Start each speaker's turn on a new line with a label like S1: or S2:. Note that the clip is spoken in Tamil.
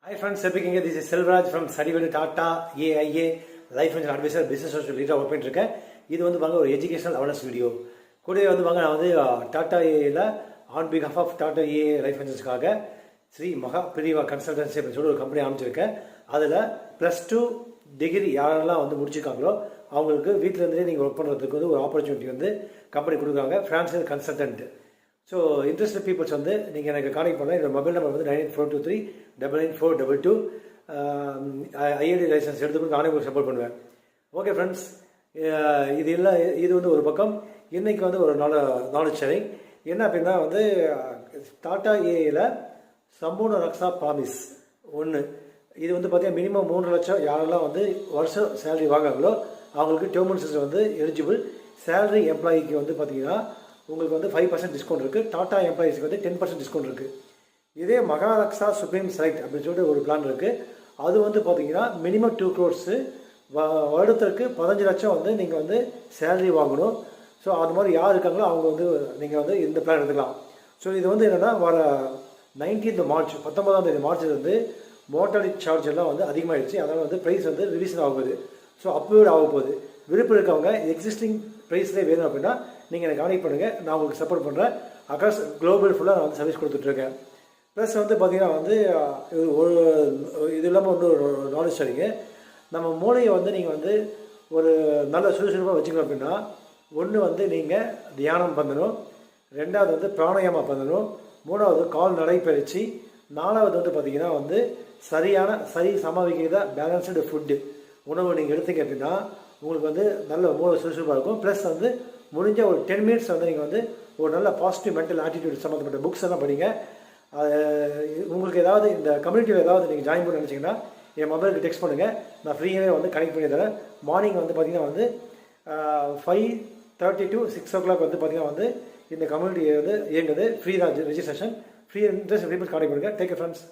S1: Hi friends, speaking here. This is Selvaraj from Sadivedu Tata AIA Life Insurance Advisor Business Social Leader work பண்ணிட்டு இது வந்து வாங்க ஒரு எஜுகேஷனல் அவேர்னஸ் வீடியோ கூடவே வந்து வாங்க நான் வந்து டாடா ஏல on behalf of Tata A life இன்சூரன்ஸ்க்காக ஸ்ரீ மகா பிரிவா கன்சல்டன்சி அப்படின்னு சொல்லி ஒரு கம்பெனி ஆரம்பிச்சிருக்கேன். அதில் +2 டிகிரி யாரெல்லாம் வந்து முடிச்சிருக்காங்களோ அவங்களுக்கு வீட்டில் இருந்தே நீங்கள் ஒர்க் பண்ணுறதுக்கு வந்து ஒரு ஆப்பர்ச்சுனிட்டி வந்து கம்பெனி கொடுக்குறாங்க. Franchise consultant. So interested peoples வந்து நீங்கள் எனக்கு கான்டெக்ட் பண்ணலாம். என்னோட மொபைல் நம்பர் வந்து 9842399422. ஐஐடி லைசன்ஸ் எடுத்துக்கிட்டு நானே உங்களுக்கு சப்போர்ட் பண்ணுவேன். ஓகே ஃப்ரெண்ட்ஸ், இது வந்து ஒரு பக்கம். இன்றைக்கி வந்து ஒரு நாலேஜ் ஷேரிங் என்ன அப்படின்னா வந்து டாடா ஏல சம்பூர்ண ரக்ஷா ப்ராமிஸ் ஒன்று. இது வந்து பார்த்தீங்கன்னா மினிமம் 3 லட்சம் யாரெல்லாம் வந்து வருஷம் சேலரி வாங்குறாங்களோ அவங்களுக்கு டேர்ம் இன்சூரன்ஸ் வந்து எலிஜிபிள். சேலரி எம்ப்ளாயிக்கு வந்து பார்த்தீங்கன்னா உங்களுக்கு வந்து 5% டிஸ்கவுண்ட் இருக்குது. டாடா எம்ப்ளாயிஸ்க்கு வந்து 10% டிஸ்கவுண்ட் இருக்குது. இதே மகாராஷ்டிரா சுப்ரீம் செலக்ட் அப்படின்னு சொல்லிட்டு ஒரு பிளான் இருக்குது. அது வந்து பார்த்தீங்கன்னா மினிமம் 2 crores வருடத்திற்கு 15 லட்சம் வந்து நீங்கள் வந்து சேலரி வாங்கணும். ஸோ அது மாதிரி யார் இருக்காங்களோ அவங்க வந்து நீங்கள் வந்து இந்த பிளான் எடுத்துக்கலாம். ஸோ இது வந்து என்னென்னா வர 19th மார்ச் 19ஆம் தேதி மார்ச்சில் வந்து மோட்டாலிட்டி சார்ஜ் எல்லாம் வந்து அதிகமாகிடுச்சு. அதனால் வந்து ப்ரைஸ் வந்து ரிவிஷன் ஆகுது. ஸோ அப்லோட் ஆக போகுது. விருப்பம் இருக்கவங்க எக்ஸிஸ்டிங் ப்ரைஸ்லேயே வேணும் அப்படின்னா நீங்கள் எனக்கு கான்டெக்ட் பண்ணுங்கள். நான் உங்களுக்கு சப்போர்ட் பண்ணுறேன். அக்ராஸ் குளோபல் ஃபுல்லாக நான் வந்து சர்வீஸ் கொடுத்துட்ருக்கேன். ப்ளஸ் வந்து பார்த்திங்கன்னா வந்து இது இல்லாமல் வந்து ஒரு நாலேஜ் ஷேரிங்கு. நம்ம மூளையை வந்து நீங்கள் வந்து ஒரு நல்ல சுறுசுறுப்பாக வச்சுக்கணும் அப்படின்னா ஒன்று வந்து நீங்கள் தியானம் பண்ணணும், 2வது வந்து பிராணாயாமா பண்ணணும், 3வது கால் நடைப்பயிற்சி, 4வது வந்து பார்த்திங்கன்னா வந்து சரி சமவிகித பேலன்ஸ்டு ஃபுட்டு உணவு நீங்கள் எடுத்தீங்க அப்படின்னா உங்களுக்கு வந்து நல்ல மூளை சுறுசுறுப்பாக இருக்கும். ப்ளஸ் வந்து முடிஞ்ச ஒரு 10 minutes வந்து நீங்கள் வந்து ஒரு நல்ல பாசிட்டிவ் மென்டல் ஆட்டிடியூட் சம்மந்தப்பட்ட புக்ஸ் எல்லாம் படிங்க. உங்களுக்கு ஏதாவது இந்த கம்யூனிட்டியில் ஏதாவது நீங்கள் ஜாயின் பண்ண நினச்சிங்கன்னா என் மொபைலுக்கு டெக்ஸ்ட் பண்ணுங்கள். நான் ஃப்ரீயாகவே வந்து கனெக்ட் பண்ணி தரேன். மார்னிங் வந்து பார்த்திங்கன்னா வந்து 5:30 to 6 o'clock வந்து பார்த்திங்கன்னா வந்து இந்த கம்யூனிட்டி வந்து இயங்குது. ஃப்ரீ தான் registration. Free interest people contact பண்ணுங்கள். Take care friends.